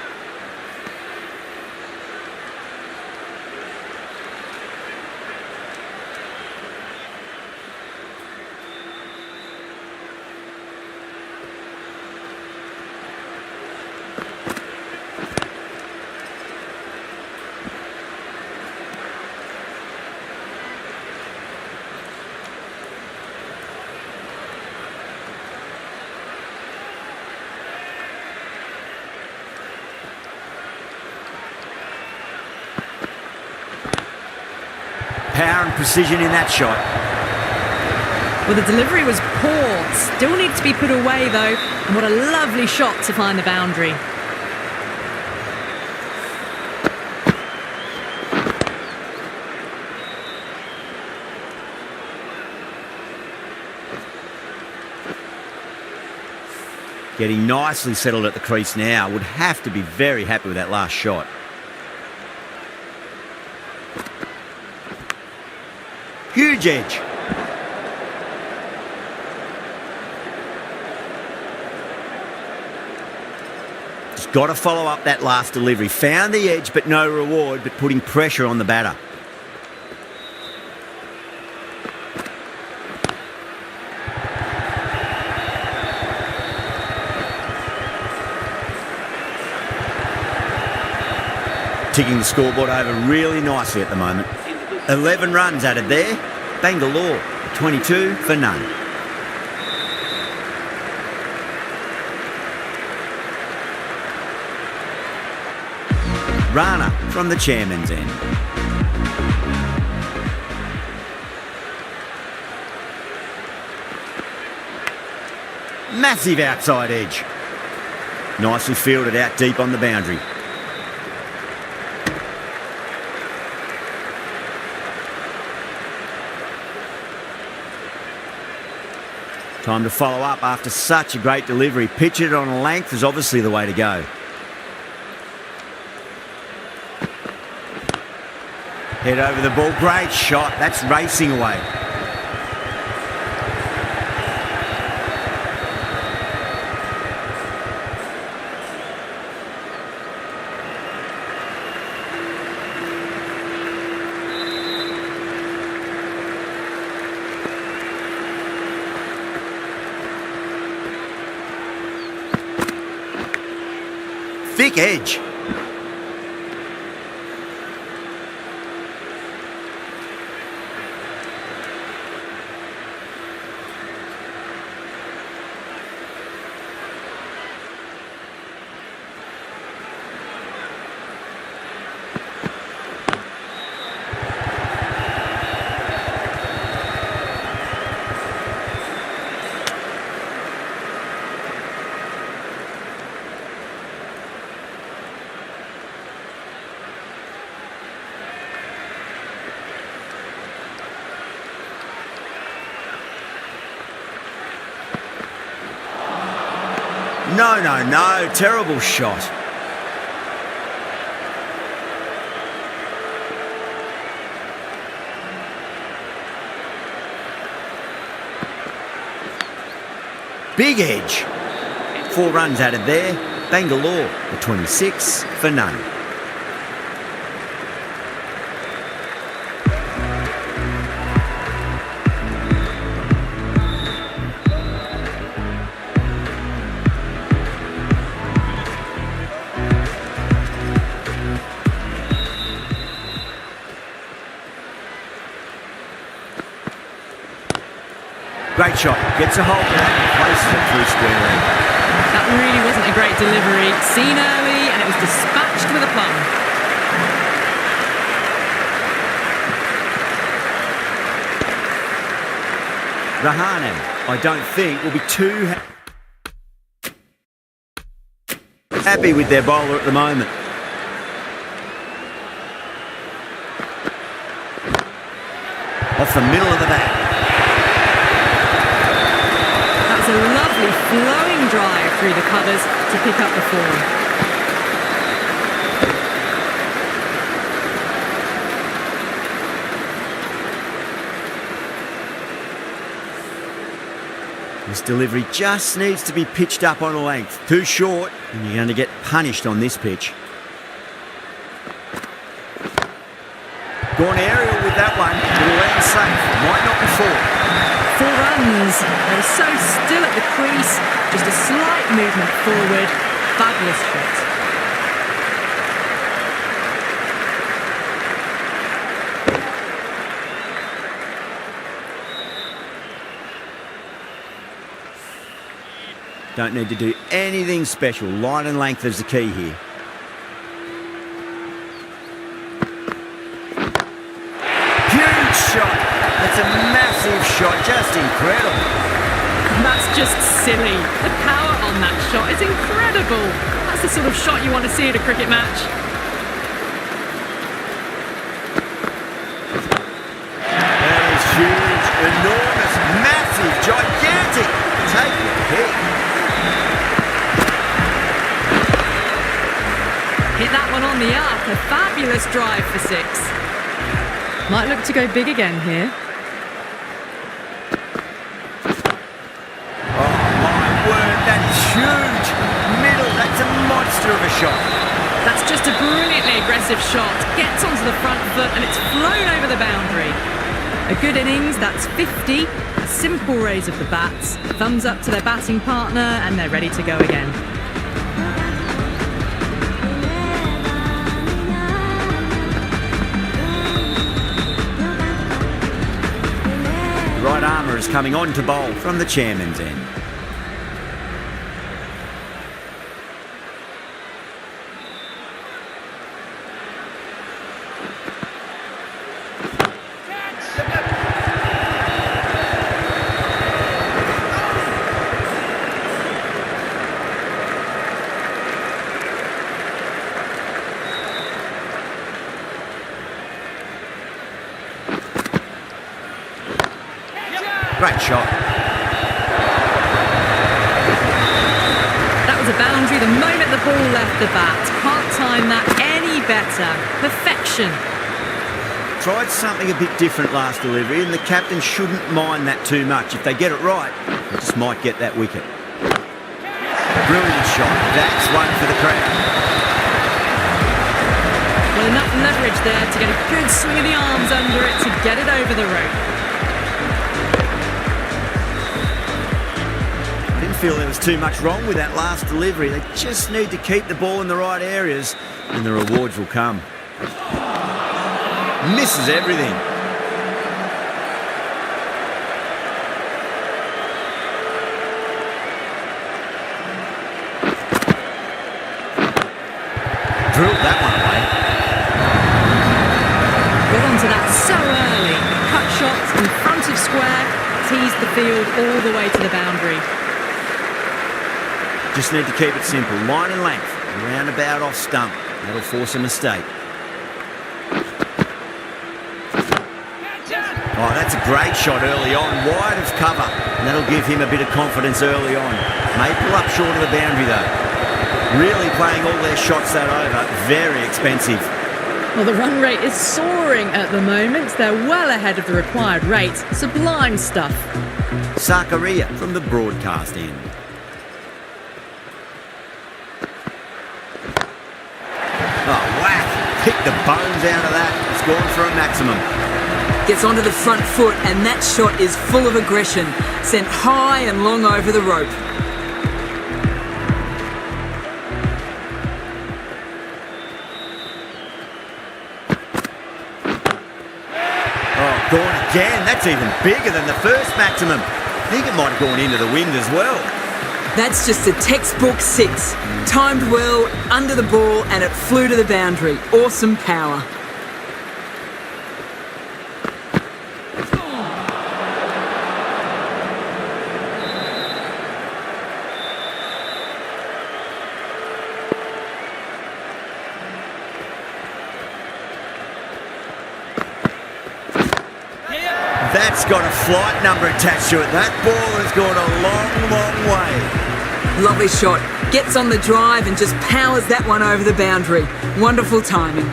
Speaker 1: Power and precision in that shot.
Speaker 2: Well, the delivery was poor. Still needs to be put away, though. And what a lovely shot to find the boundary.
Speaker 1: Getting nicely settled at the crease now. Would have to be very happy with that last shot. Huge edge. Just got to follow up that last delivery. Found the edge, but no reward, but putting pressure on the batter. Ticking the scoreboard over really nicely at the moment. 11 runs added there. Bangalore, 22 for none. Rana from the chairman's end. Massive outside edge. Nicely fielded out deep on the boundary. Time to follow up after such a great delivery. Pitch it on a length is obviously the way to go. Head over the ball. Great shot. That's racing away. Thick edge. No. Terrible shot. Big edge. 4 runs added there. Bangalore, the 26 for none. Great shot. Gets a hold of that and places it through square leg.
Speaker 2: That really wasn't a great delivery. Seen early and it was dispatched with a plum.
Speaker 1: Rahanen, I don't think, will be too happy with their bowler at the moment. Off the middle of the bat.
Speaker 2: A lovely flowing drive through the covers to pick up the form.
Speaker 1: This delivery just needs to be pitched up on a length. Too short, and you're going to get punished on this pitch. Gone aerial with that one. It'll land safe. Might not be 4.
Speaker 2: 4 runs. They were so still at the crease. Just a slight movement forward. Fabulous shot.
Speaker 1: Don't need to do anything special. Line and length is the key here. Huge shot. That's a massive shot. Just incredible.
Speaker 2: That's just silly. The power on that shot is incredible. That's the sort of shot you want to see at a cricket match.
Speaker 1: That is huge, enormous, massive, gigantic. Take the pick.
Speaker 2: Hit that one on the up. A fabulous drive for 6. Might look to go big again here.
Speaker 1: Huge middle, that's a monster of a shot.
Speaker 2: That's just a brilliantly aggressive shot. Gets onto the front foot and it's flown over the boundary. A good innings, that's 50. A simple raise of the bats. Thumbs up to their batting partner and they're ready to go again.
Speaker 1: Right armour is coming on to bowl from the chairman's end. Great shot.
Speaker 2: That was a boundary the moment the ball left the bat. Can't time that any better. Perfection.
Speaker 1: Tried something a bit different last delivery, and the captain shouldn't mind that too much. If they get it right, they just might get that wicket. Brilliant shot. That's one for the crowd.
Speaker 2: Well, enough leverage there to get a good swing of the arms under it to get it over the rope.
Speaker 1: I didn't feel there was too much wrong with that last delivery. They just need to keep the ball in the right areas, and the rewards will come. Misses everything. Drilled that one away.
Speaker 2: Got onto that so early. Cut shots in front of square, teased the field all the way to the boundary.
Speaker 1: Just need to keep it simple. Line and length. Roundabout off stump. That'll force a mistake. Oh, that's a great shot early on. Wide of cover. And that'll give him a bit of confidence early on. May pull up short of the boundary though. Really playing all their shots that over. Very expensive.
Speaker 2: Well, the run rate is soaring at the moment. They're well ahead of the required rate. Sublime stuff.
Speaker 1: Zakaria from the broadcast end. Oh, whack. Picked the bones out of that. It's gone for a maximum.
Speaker 4: Gets onto the front foot, and that shot is full of aggression. Sent high and long over the rope.
Speaker 1: Oh, gone again. That's even bigger than the first maximum. I think it might have gone into the wind as well.
Speaker 4: That's just a textbook six. Timed well, under the ball, and it flew to the boundary. Awesome power.
Speaker 1: That's got a flight number attached to it. That ball has gone a long, long way.
Speaker 4: Lovely shot. Gets on the drive and just powers that one over the boundary. Wonderful timing.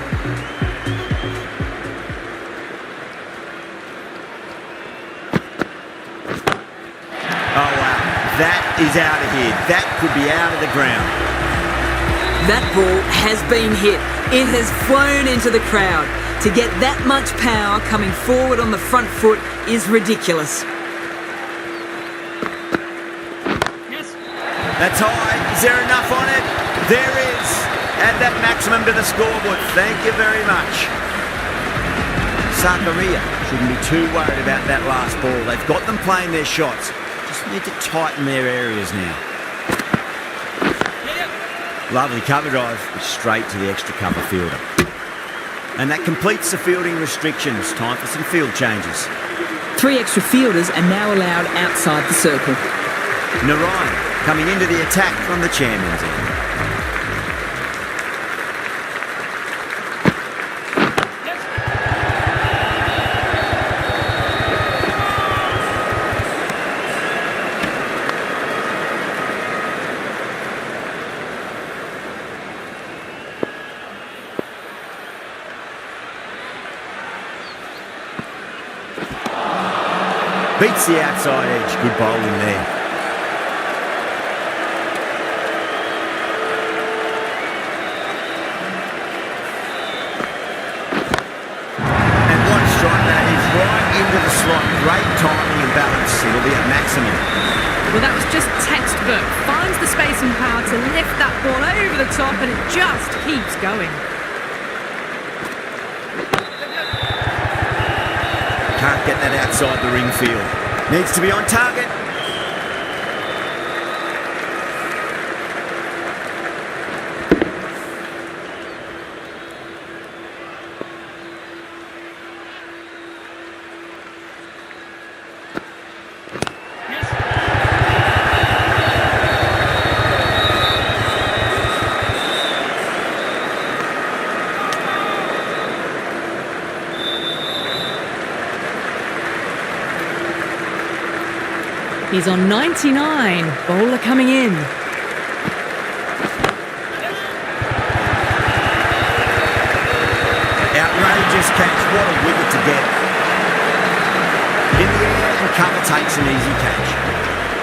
Speaker 1: Oh, wow. That is out of here. That could be out of the ground.
Speaker 4: That ball has been hit. It has flown into the crowd. To get that much power coming forward on the front foot is ridiculous.
Speaker 1: That's high. Is there enough on it? There is. Add that maximum to the scoreboard. Thank you very much. Zakaria shouldn't be too worried about that last ball. They've got them playing their shots. Just need to tighten their areas now. Lovely cover drive, straight to the extra cover fielder. And that completes the fielding restrictions. Time for some field changes.
Speaker 4: 3 extra fielders are now allowed outside the circle.
Speaker 1: Narayan coming into the attack from the chairman's end. Beats the outside edge. Good bowling there. And what a strike that is. Right into the slot. Great timing and balance. It'll be a maximum.
Speaker 2: Well, that was just textbook. Finds the space and power to lift that ball over the top, and it just keeps going.
Speaker 1: Can't get that outside the ring field. Needs to be on target.
Speaker 2: He's on 99. Bowler coming in.
Speaker 1: Outrageous catch. What a wicket to get. In the air, and cover takes an easy catch.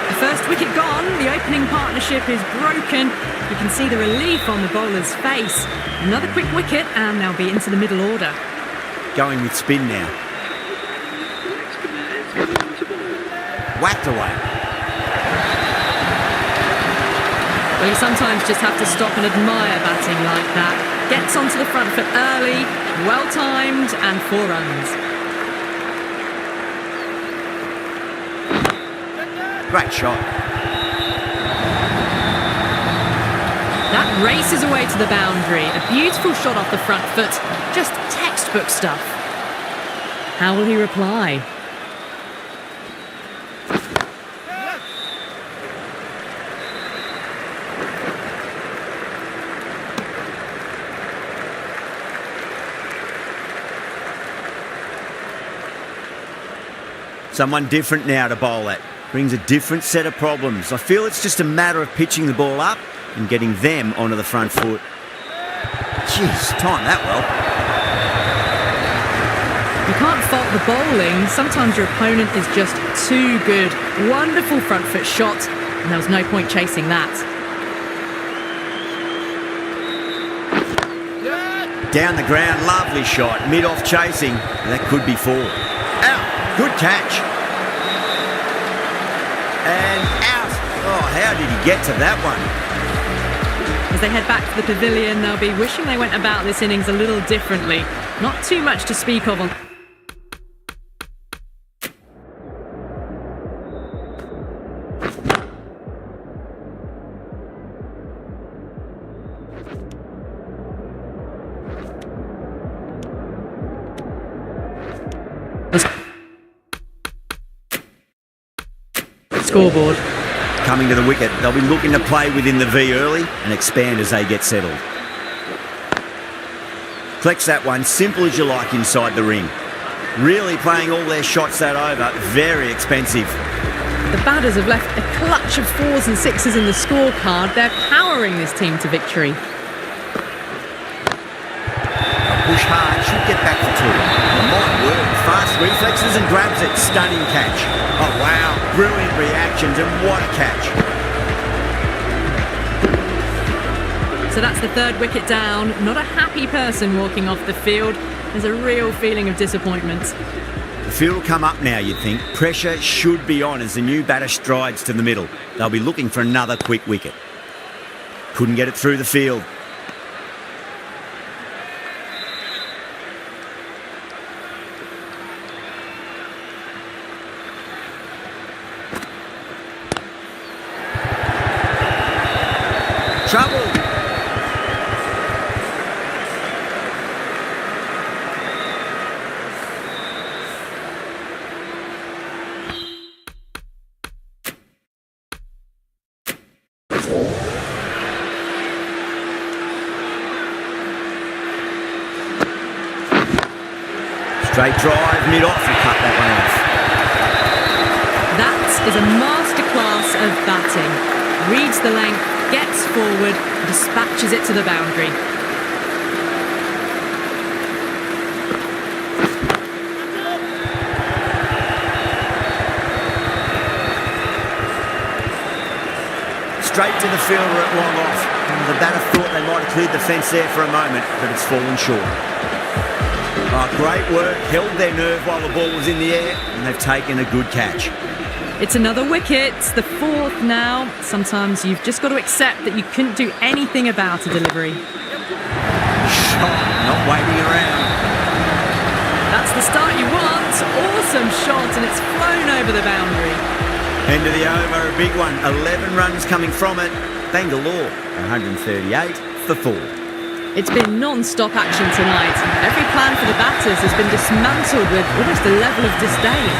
Speaker 2: The first wicket gone. The opening partnership is broken. You can see the relief on the bowler's face. Another quick wicket and they'll be into the middle order.
Speaker 1: Going with spin now. Whacked away.
Speaker 2: Well, you sometimes just have to stop and admire batting like that. Gets onto the front foot early, well timed, and 4 runs.
Speaker 1: Great shot.
Speaker 2: That races away to the boundary. A beautiful shot off the front foot. Just textbook stuff. How will he reply?
Speaker 1: Someone different now to bowl at. Brings a different set of problems. I feel it's just a matter of pitching the ball up and getting them onto the front foot. Jeez, timed that well.
Speaker 2: You can't fault the bowling. Sometimes your opponent is just too good. Wonderful front foot shot, and there was no point chasing that.
Speaker 1: Down the ground, lovely shot. Mid-off chasing. That could be 4. Out. Good catch. And out. Oh, how did he get to that one?
Speaker 2: As they head back to the pavilion, they'll be wishing they went about this innings a little differently. Not too much to speak of on... Scoreboard.
Speaker 1: Coming to the wicket, they'll be looking to play within the V early and expand as they get settled. Collects that one, simple as you like inside the ring. Really playing all their shots that over, very expensive.
Speaker 2: The batters have left a clutch of 4s and 6s in the scorecard. They're powering this team to victory.
Speaker 1: Push hard, should get back for 2. It might work. Fast reflexes and grabs it. Stunning catch. Oh wow, brilliant reactions and what a catch.
Speaker 2: So that's the 3rd wicket down. Not a happy person walking off the field. There's a real feeling of disappointment.
Speaker 1: The field will come up now, you'd think. Pressure should be on as the new batter strides to the middle. They'll be looking for another quick wicket. Couldn't get it through the field. Trouble. Straight drive, mid-off, and cut that one off.
Speaker 2: That is a masterclass of batting. Reads the length, gets forward, dispatches it to the boundary.
Speaker 1: Straight to the fielder at long off. And the batter thought they might have cleared the fence there for a moment, but it's fallen short. Oh, great work, held their nerve while the ball was in the air, and they've taken a good catch.
Speaker 2: It's another wicket, the 4th now. Sometimes you've just got to accept that you couldn't do anything about a delivery.
Speaker 1: Shot, not waiting around.
Speaker 2: That's the start you want. Awesome shot, and it's flown over the boundary.
Speaker 1: End of the over, a big one. 11 runs coming from it. Bangalore, 138 for 4.
Speaker 2: It's been non-stop action tonight. Every plan for the batters has been dismantled with almost a level of disdain.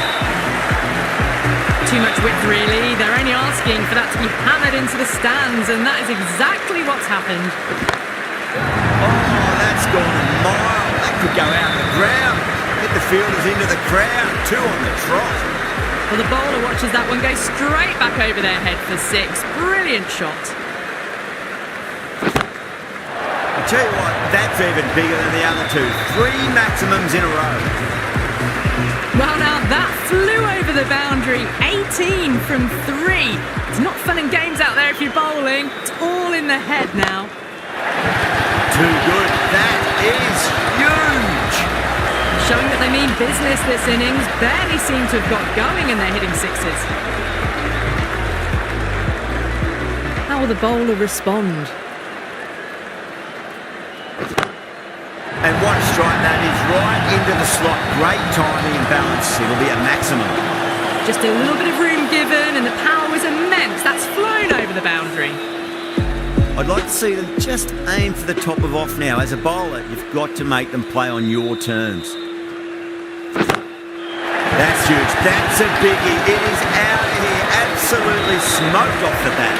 Speaker 2: Too much width, really. They're only asking for that to be hammered into the stands, and that is exactly what's happened.
Speaker 1: Oh, that's gone a mile. That could go out of the ground. Get the fielders into the crowd. 2 on the trot.
Speaker 2: Well, the bowler watches that one go straight back over their head for 6. Brilliant shot.
Speaker 1: I tell you what, that's even bigger than the other two. 3 maximums in a row.
Speaker 2: Well, now that flew over the boundary. 18 from 3. It's not fun and games out there if you're bowling. It's all in the head now.
Speaker 1: Too good. That is huge.
Speaker 2: Showing that they mean business this innings. Barely seem to have got going and they're hitting 6s. How will the bowler respond?
Speaker 1: And what a strike that is, right into the slot. Great timing and balance. It'll be a maximum.
Speaker 2: Just a little bit of room given and the power was immense. That's flown over the boundary.
Speaker 1: I'd like to see them just aim for the top of off now. As a bowler, you've got to make them play on your terms. That's huge. That's a biggie. It is out of here. Absolutely smoked off the bat.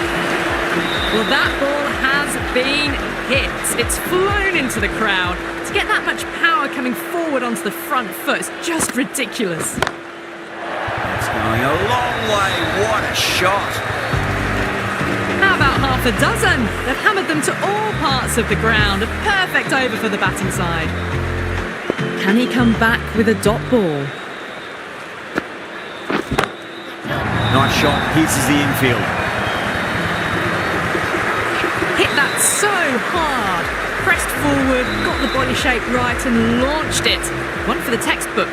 Speaker 2: Well, that ball has been hit. It's flown into the crowd. To get that much power coming forward onto the front foot is just ridiculous.
Speaker 1: That's going a long way. What a shot.
Speaker 2: How about half a dozen? They've hammered them to all parts of the ground. A perfect over for the batting side. Can he come back with a dot ball?
Speaker 1: Nice shot. Pierces the infield.
Speaker 2: Hit that so hard. Pressed forward, got the body shape right and launched it. One for the textbook.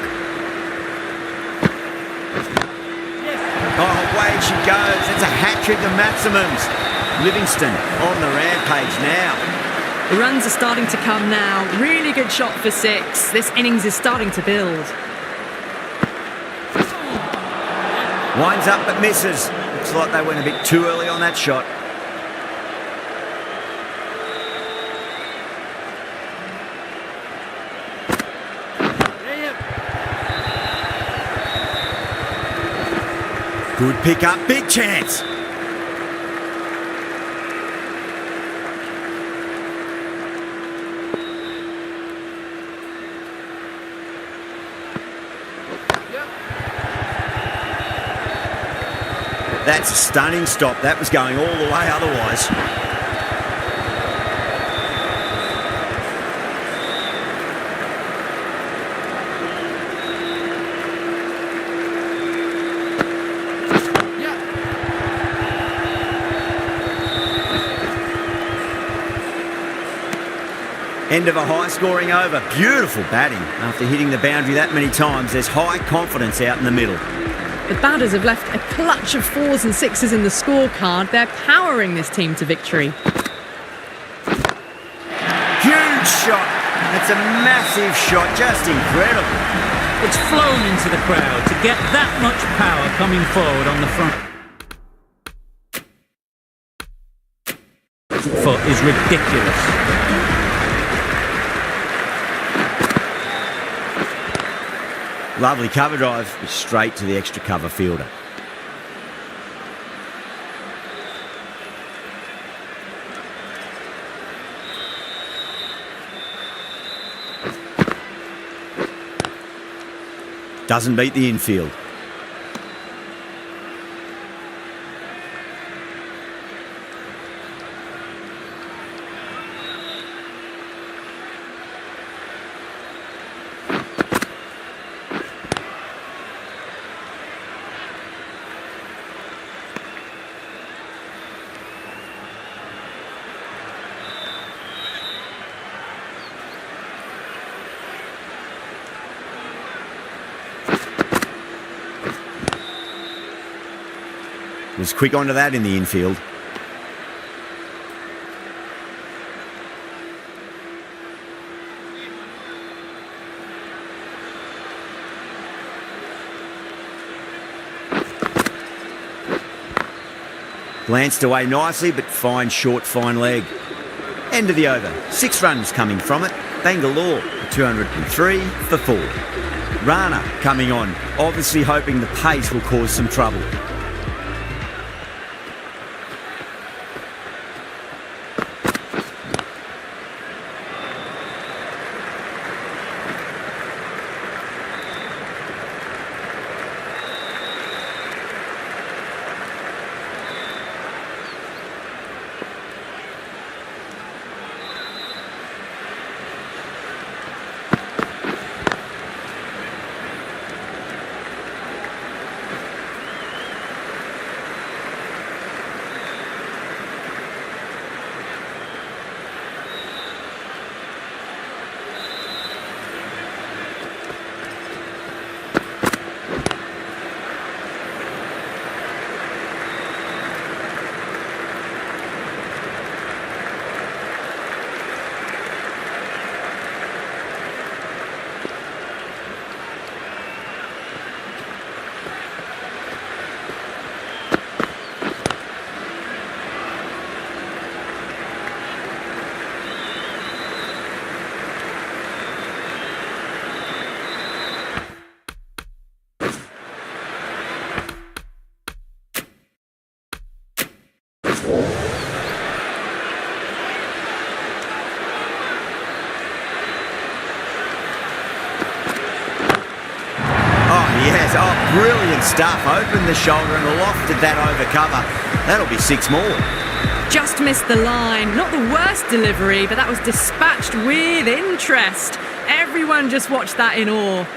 Speaker 1: Oh, away she goes. It's a hat-trick of maximums. Livingston on the rampage now.
Speaker 2: The runs are starting to come now. Really good shot for 6. This innings is starting to build.
Speaker 1: Winds up but misses. Looks like they went a bit too early on that shot. Good pick up, big chance. That's a stunning stop. That was going all the way otherwise. End of a high-scoring over. Beautiful batting. After hitting the boundary that many times, there's high confidence out in the middle.
Speaker 2: The batters have left a clutch of 4s and 6s in the scorecard. They're powering this team to victory.
Speaker 1: Huge shot. That's a massive shot. Just incredible.
Speaker 5: It's flown into the crowd. To get that much power coming forward on the front foot is ridiculous.
Speaker 1: Lovely cover drive, straight to the extra cover fielder. Doesn't beat the infield. Was quick onto that in the infield. Glanced away nicely, but fine short, fine leg. End of the over. 6 runs coming from it. Bangalore, 203 for 4. Rana coming on, obviously hoping the pace will cause some trouble. Brilliant stuff. Opened the shoulder and lofted that over cover. That'll be 6 more.
Speaker 2: Just missed the line. Not the worst delivery, but that was dispatched with interest. Everyone just watched that in awe.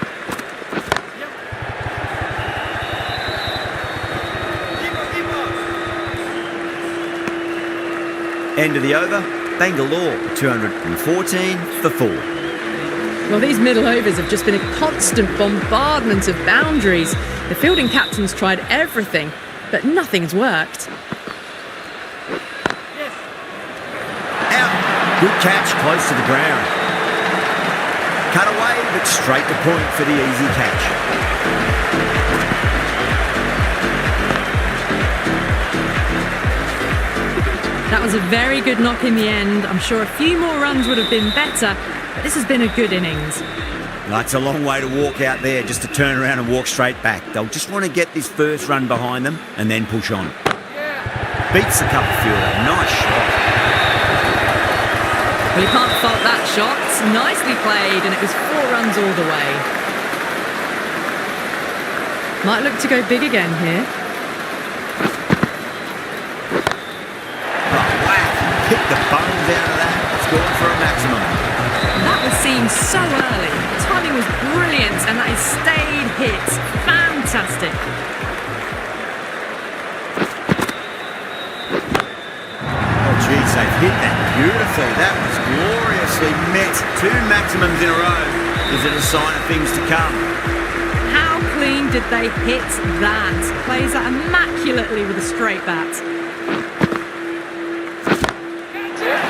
Speaker 1: End of the over. Bangalore 214 for 4.
Speaker 2: Well, these middle overs have just been a constant bombardment of boundaries. The fielding captains tried everything, but nothing's worked.
Speaker 1: Out. Good catch, close to the ground. Cut away, but straight to point for the easy catch.
Speaker 2: That was a very good knock in the end. I'm sure a few more runs would have been better, but this has been a good innings.
Speaker 1: That's a long way to walk out there just to turn around and walk straight back. They'll just want to get this first run behind them and then push on. Beats the cover fielder. Nice shot.
Speaker 2: Well, you can't fault that shot. Nicely played, and it was 4 runs all the way. Might look to go big again here.
Speaker 1: Pick the bones out of that. Scored for a maximum.
Speaker 2: That was seen so early. Timing was brilliant, and that is stayed hit. Fantastic.
Speaker 1: Oh, geez, they've hit that beautifully. That was gloriously met. 2 maximums in a row. Is it a sign of things to come?
Speaker 2: How clean did they hit that? Plays that immaculately with a straight bat.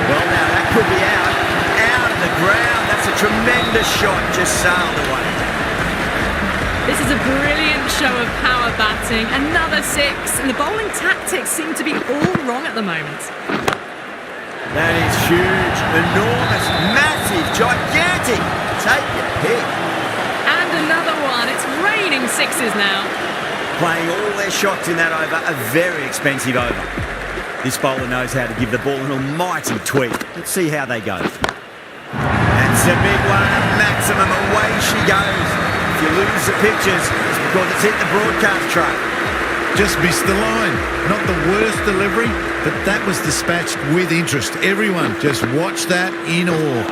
Speaker 1: Well, now that could be out. Out of the ground. That's a tremendous shot. Just sailed away.
Speaker 2: This is a brilliant show of power batting. Another 6, and the bowling tactics seem to be all wrong at the moment.
Speaker 1: That is huge, enormous, massive, gigantic. Take your pick.
Speaker 2: And another one. It's raining 6s now.
Speaker 1: Playing all their shots in that over, a very expensive over. This bowler knows how to give the ball an almighty tweak. Let's see how they go. That's a big one, a maximum. Away she goes. If you lose the pictures, it's because it's hit the broadcast truck.
Speaker 3: Just missed the line. Not the worst delivery, but that was dispatched with interest. Everyone just watched that in awe.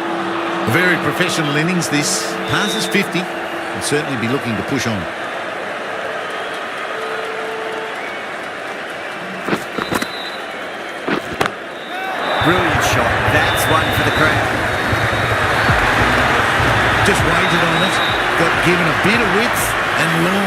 Speaker 3: A very professional innings this. Passes 50. Will certainly be looking to push on.
Speaker 1: Brilliant shot. That's one for the crowd.
Speaker 3: Just waited on it. Got given a bit of width and launched.